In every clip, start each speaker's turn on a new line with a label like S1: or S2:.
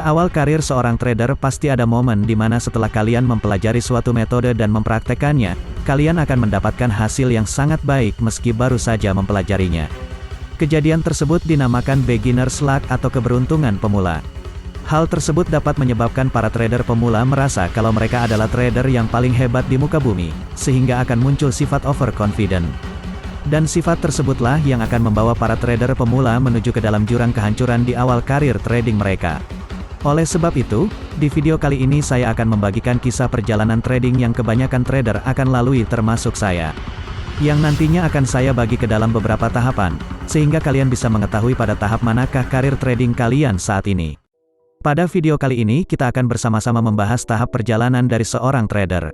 S1: Awal karir seorang trader pasti ada momen di mana setelah kalian mempelajari suatu metode dan mempraktekannya, kalian akan mendapatkan hasil yang sangat baik meski baru saja mempelajarinya. Kejadian tersebut dinamakan beginner's luck atau keberuntungan pemula. Hal tersebut dapat menyebabkan para trader pemula merasa kalau mereka adalah trader yang paling hebat di muka bumi, sehingga akan muncul sifat overconfident. Dan sifat tersebutlah yang akan membawa para trader pemula menuju ke dalam jurang kehancuran di awal karir trading mereka. Oleh sebab itu, di video kali ini saya akan membagikan kisah perjalanan trading yang kebanyakan trader akan lalui termasuk saya. Yang nantinya akan saya bagi ke dalam beberapa tahapan, sehingga kalian bisa mengetahui pada tahap manakah karir trading kalian saat ini. Pada video kali ini kita akan bersama-sama membahas tahap perjalanan dari seorang trader.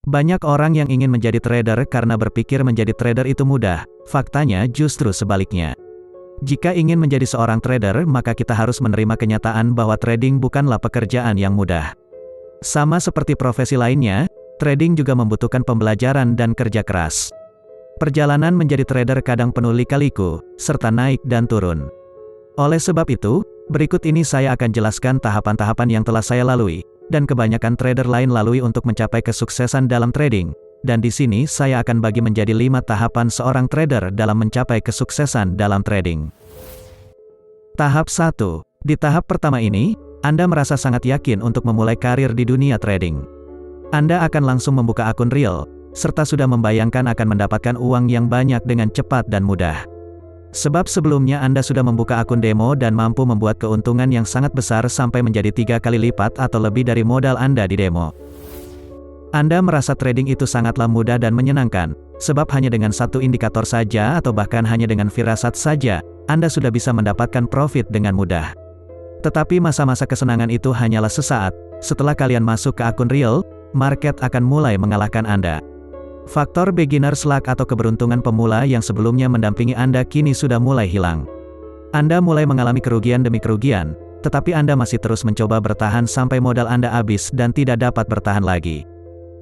S1: Banyak orang yang ingin menjadi trader karena berpikir menjadi trader itu mudah, faktanya justru sebaliknya. Jika ingin menjadi seorang trader, maka kita harus menerima kenyataan bahwa trading bukanlah pekerjaan yang mudah. Sama seperti profesi lainnya, trading juga membutuhkan pembelajaran dan kerja keras. Perjalanan menjadi trader kadang penuh lika-liku, serta naik dan turun. Oleh sebab itu, berikut ini saya akan jelaskan tahapan-tahapan yang telah saya lalui, dan kebanyakan trader lain lalui untuk mencapai kesuksesan dalam trading. Dan di sini saya akan bagi menjadi 5 tahapan seorang trader dalam mencapai kesuksesan dalam trading. Tahap 1. Di tahap pertama ini, Anda merasa sangat yakin untuk memulai karir di dunia trading. Anda akan langsung membuka akun real, serta sudah membayangkan akan mendapatkan uang yang banyak dengan cepat dan mudah. Sebab sebelumnya Anda sudah membuka akun demo dan mampu membuat keuntungan yang sangat besar sampai menjadi 3 kali lipat atau lebih dari modal Anda di demo. Anda merasa trading itu sangatlah mudah dan menyenangkan, sebab hanya dengan satu indikator saja atau bahkan hanya dengan firasat saja, Anda sudah bisa mendapatkan profit dengan mudah. Tetapi masa-masa kesenangan itu hanyalah sesaat, setelah kalian masuk ke akun real, market akan mulai mengalahkan Anda. Faktor beginner's luck atau keberuntungan pemula yang sebelumnya mendampingi Anda kini sudah mulai hilang. Anda mulai mengalami kerugian demi kerugian, tetapi Anda masih terus mencoba bertahan sampai modal Anda habis dan tidak dapat bertahan lagi.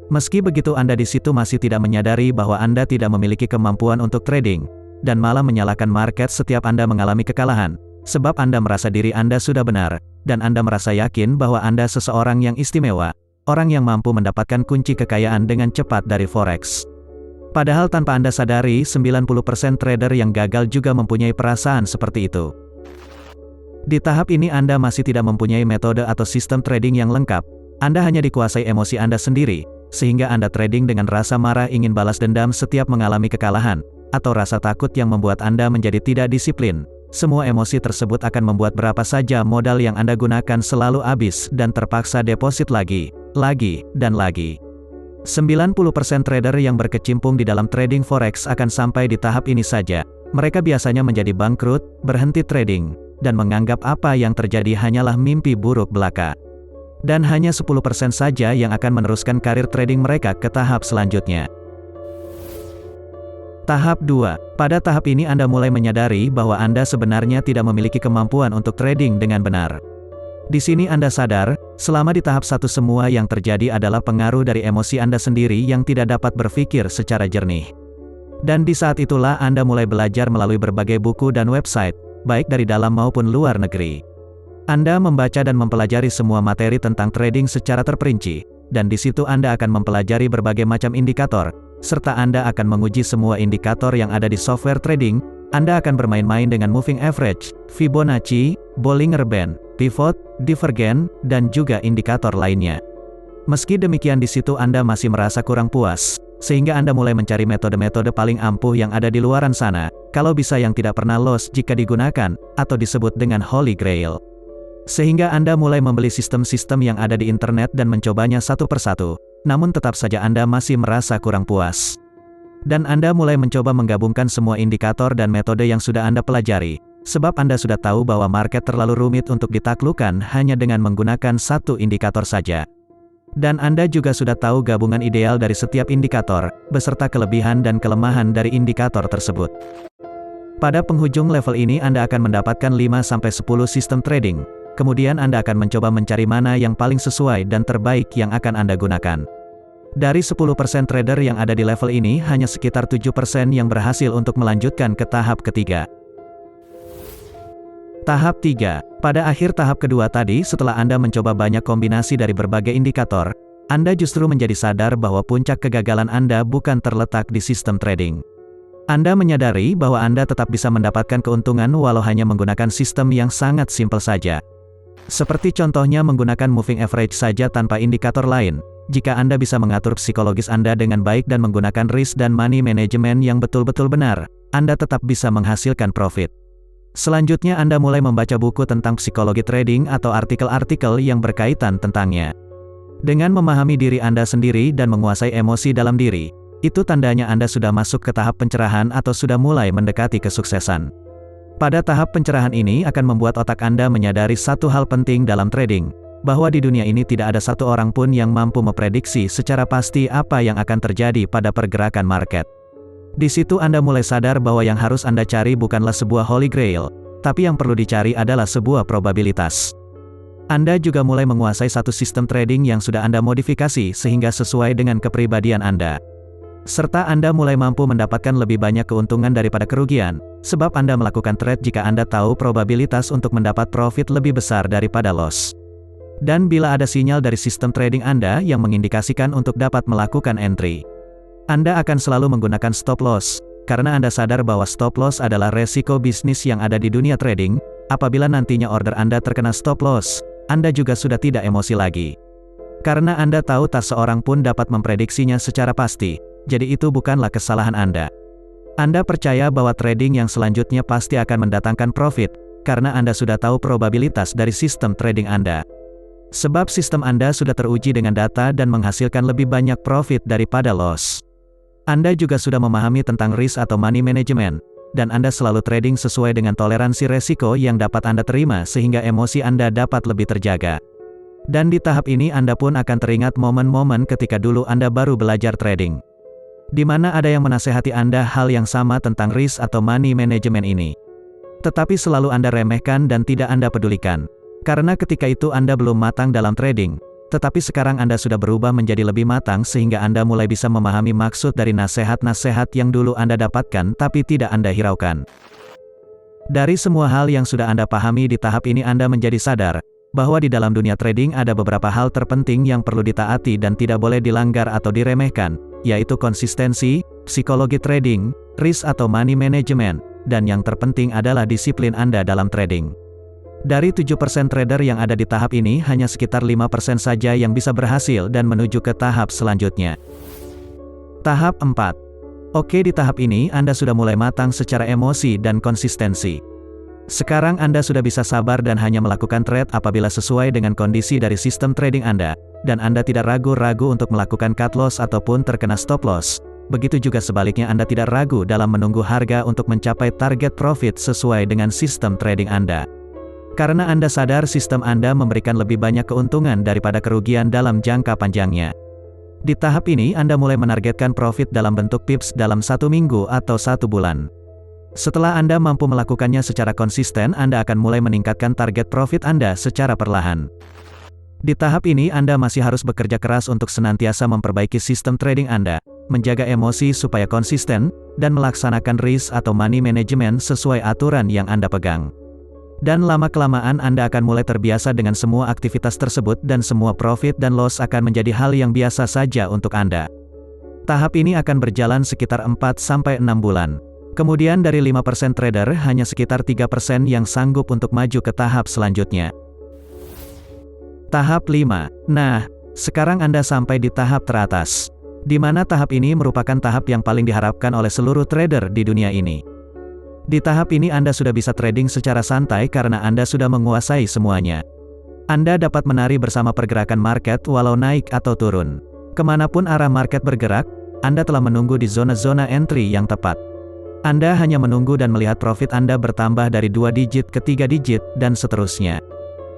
S1: Meski begitu Anda di situ masih tidak menyadari bahwa Anda tidak memiliki kemampuan untuk trading, dan malah menyalahkan market setiap Anda mengalami kekalahan, sebab Anda merasa diri Anda sudah benar, dan Anda merasa yakin bahwa Anda seseorang yang istimewa, orang yang mampu mendapatkan kunci kekayaan dengan cepat dari forex. Padahal tanpa Anda sadari, 90% trader yang gagal juga mempunyai perasaan seperti itu. Di tahap ini Anda masih tidak mempunyai metode atau sistem trading yang lengkap, Anda hanya dikuasai emosi Anda sendiri, sehingga Anda trading dengan rasa marah ingin balas dendam setiap mengalami kekalahan, atau rasa takut yang membuat Anda menjadi tidak disiplin. Semua emosi tersebut akan membuat berapa saja modal yang Anda gunakan selalu habis dan terpaksa deposit lagi, dan lagi. 90% trader yang berkecimpung di dalam trading forex akan sampai di tahap ini saja. Mereka biasanya menjadi bangkrut, berhenti trading, dan menganggap apa yang terjadi hanyalah mimpi buruk belaka. Dan hanya 10% saja yang akan meneruskan karir trading mereka ke tahap selanjutnya. Tahap 2. Pada tahap ini Anda mulai menyadari bahwa Anda sebenarnya tidak memiliki kemampuan untuk trading dengan benar. Di sini Anda sadar, selama di tahap 1 semua yang terjadi adalah pengaruh dari emosi Anda sendiri yang tidak dapat berpikir secara jernih. Dan di saat itulah Anda mulai belajar melalui berbagai buku dan website, baik dari dalam maupun luar negeri. Anda membaca dan mempelajari semua materi tentang trading secara terperinci, dan di situ Anda akan mempelajari berbagai macam indikator, serta Anda akan menguji semua indikator yang ada di software trading. Anda akan bermain-main dengan moving average, Fibonacci, Bollinger Band, pivot, divergen, dan juga indikator lainnya. Meski demikian di situ Anda masih merasa kurang puas, sehingga Anda mulai mencari metode-metode paling ampuh yang ada di luaran sana, kalau bisa yang tidak pernah loss jika digunakan, atau disebut dengan Holy Grail. Sehingga Anda mulai membeli sistem-sistem yang ada di internet dan mencobanya satu persatu, namun tetap saja Anda masih merasa kurang puas. Dan Anda mulai mencoba menggabungkan semua indikator dan metode yang sudah Anda pelajari, sebab Anda sudah tahu bahwa market terlalu rumit untuk ditaklukkan hanya dengan menggunakan satu indikator saja. Dan Anda juga sudah tahu gabungan ideal dari setiap indikator, beserta kelebihan dan kelemahan dari indikator tersebut. Pada penghujung level ini Anda akan mendapatkan 5-10 sistem trading. Kemudian Anda akan mencoba mencari mana yang paling sesuai dan terbaik yang akan Anda gunakan. Dari 10% trader yang ada di level ini, hanya sekitar 7% yang berhasil untuk melanjutkan ke tahap ketiga. Tahap 3. Pada akhir tahap kedua tadi setelah Anda mencoba banyak kombinasi dari berbagai indikator, Anda justru menjadi sadar bahwa puncak kegagalan Anda bukan terletak di sistem trading. Anda menyadari bahwa Anda tetap bisa mendapatkan keuntungan walau hanya menggunakan sistem yang sangat simpel saja. Seperti contohnya menggunakan moving average saja tanpa indikator lain. Jika Anda bisa mengatur psikologis Anda dengan baik dan menggunakan risk dan money management yang betul-betul benar, Anda tetap bisa menghasilkan profit. Selanjutnya Anda mulai membaca buku tentang psikologi trading atau artikel-artikel yang berkaitan tentangnya. Dengan memahami diri Anda sendiri dan menguasai emosi dalam diri, itu tandanya Anda sudah masuk ke tahap pencerahan atau sudah mulai mendekati kesuksesan. Pada tahap pencerahan ini akan membuat otak Anda menyadari satu hal penting dalam trading, bahwa di dunia ini tidak ada satu orang pun yang mampu memprediksi secara pasti apa yang akan terjadi pada pergerakan market. Di situ Anda mulai sadar bahwa yang harus Anda cari bukanlah sebuah holy grail, tapi yang perlu dicari adalah sebuah probabilitas. Anda juga mulai menguasai satu sistem trading yang sudah Anda modifikasi sehingga sesuai dengan kepribadian Anda. Serta Anda mulai mampu mendapatkan lebih banyak keuntungan daripada kerugian, sebab Anda melakukan trade jika Anda tahu probabilitas untuk mendapat profit lebih besar daripada loss. Dan bila ada sinyal dari sistem trading Anda yang mengindikasikan untuk dapat melakukan entry, Anda akan selalu menggunakan stop loss, karena Anda sadar bahwa stop loss adalah resiko bisnis yang ada di dunia trading. Apabila nantinya order Anda terkena stop loss, Anda juga sudah tidak emosi lagi. Karena Anda tahu tak seorang pun dapat memprediksinya secara pasti, jadi itu bukanlah kesalahan Anda. Anda percaya bahwa trading yang selanjutnya pasti akan mendatangkan profit, karena Anda sudah tahu probabilitas dari sistem trading Anda. Sebab sistem Anda sudah teruji dengan data dan menghasilkan lebih banyak profit daripada loss. Anda juga sudah memahami tentang risk atau money management, dan Anda selalu trading sesuai dengan toleransi resiko yang dapat Anda terima sehingga emosi Anda dapat lebih terjaga. Dan di tahap ini Anda pun akan teringat momen-momen ketika dulu Anda baru belajar trading, di mana ada yang menasehati Anda hal yang sama tentang risk atau money management ini. Tetapi selalu Anda remehkan dan tidak Anda pedulikan. Karena ketika itu Anda belum matang dalam trading, tetapi sekarang Anda sudah berubah menjadi lebih matang sehingga Anda mulai bisa memahami maksud dari nasihat-nasihat yang dulu Anda dapatkan tapi tidak Anda hiraukan. Dari semua hal yang sudah Anda pahami di tahap ini Anda menjadi sadar, bahwa di dalam dunia trading ada beberapa hal terpenting yang perlu ditaati dan tidak boleh dilanggar atau diremehkan, yaitu konsistensi, psikologi trading, risk atau money management, dan yang terpenting adalah disiplin Anda dalam trading. Dari 7% trader yang ada di tahap ini hanya sekitar 5% saja yang bisa berhasil dan menuju ke tahap selanjutnya. Tahap 4. Oke, di tahap ini Anda sudah mulai matang secara emosi dan konsistensi. Sekarang Anda sudah bisa sabar dan hanya melakukan trade apabila sesuai dengan kondisi dari sistem trading Anda, dan Anda tidak ragu-ragu untuk melakukan cut loss ataupun terkena stop loss. Begitu juga sebaliknya Anda tidak ragu dalam menunggu harga untuk mencapai target profit sesuai dengan sistem trading Anda. Karena Anda sadar sistem Anda memberikan lebih banyak keuntungan daripada kerugian dalam jangka panjangnya. Di tahap ini Anda mulai menargetkan profit dalam bentuk pips dalam 1 minggu atau 1 bulan. Setelah Anda mampu melakukannya secara konsisten, Anda akan mulai meningkatkan target profit Anda secara perlahan. Di tahap ini Anda masih harus bekerja keras untuk senantiasa memperbaiki sistem trading Anda, menjaga emosi supaya konsisten, dan melaksanakan risk atau money management sesuai aturan yang Anda pegang. Dan lama-kelamaan Anda akan mulai terbiasa dengan semua aktivitas tersebut dan semua profit dan loss akan menjadi hal yang biasa saja untuk Anda. Tahap ini akan berjalan sekitar 4-6 bulan. Kemudian dari 5% trader hanya sekitar 3% yang sanggup untuk maju ke tahap selanjutnya. Tahap 5. Nah, sekarang Anda sampai di tahap teratas, di mana tahap ini merupakan tahap yang paling diharapkan oleh seluruh trader di dunia ini. Di tahap ini Anda sudah bisa trading secara santai karena Anda sudah menguasai semuanya. Anda dapat menari bersama pergerakan market walau naik atau turun. Kemanapun arah market bergerak, Anda telah menunggu di zona-zona entry yang tepat. Anda hanya menunggu dan melihat profit Anda bertambah dari 2 digit ke 3 digit, dan seterusnya.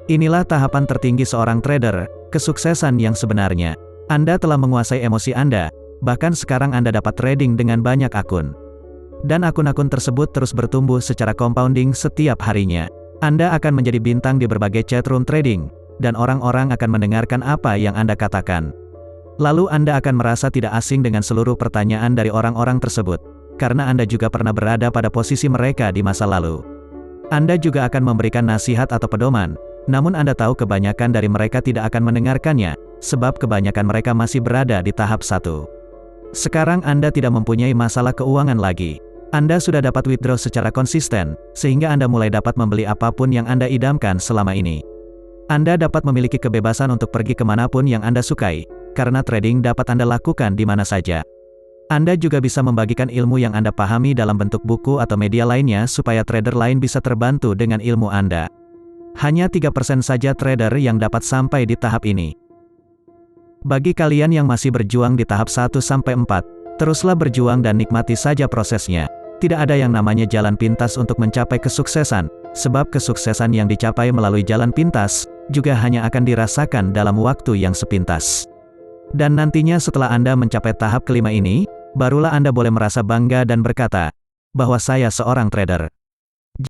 S1: Inilah tahapan tertinggi seorang trader, kesuksesan yang sebenarnya. Anda telah menguasai emosi Anda, bahkan sekarang Anda dapat trading dengan banyak akun. Dan akun-akun tersebut terus bertumbuh secara compounding setiap harinya. Anda akan menjadi bintang di berbagai chatroom trading, dan orang-orang akan mendengarkan apa yang Anda katakan. Lalu Anda akan merasa tidak asing dengan seluruh pertanyaan dari orang-orang tersebut, karena Anda juga pernah berada pada posisi mereka di masa lalu. Anda juga akan memberikan nasihat atau pedoman, namun Anda tahu kebanyakan dari mereka tidak akan mendengarkannya, sebab kebanyakan mereka masih berada di tahap 1. Sekarang Anda tidak mempunyai masalah keuangan lagi. Anda sudah dapat withdraw secara konsisten, sehingga Anda mulai dapat membeli apapun yang Anda idamkan selama ini. Anda dapat memiliki kebebasan untuk pergi kemanapun yang Anda sukai, karena trading dapat Anda lakukan di mana saja. Anda juga bisa membagikan ilmu yang Anda pahami dalam bentuk buku atau media lainnya supaya trader lain bisa terbantu dengan ilmu Anda. Hanya 3% saja trader yang dapat sampai di tahap ini. Bagi kalian yang masih berjuang di tahap 1-4, teruslah berjuang dan nikmati saja prosesnya. Tidak ada yang namanya jalan pintas untuk mencapai kesuksesan, sebab kesuksesan yang dicapai melalui jalan pintas, juga hanya akan dirasakan dalam waktu yang sepintas. Dan nantinya setelah Anda mencapai tahap kelima ini, barulah Anda boleh merasa bangga dan berkata, bahwa saya seorang trader.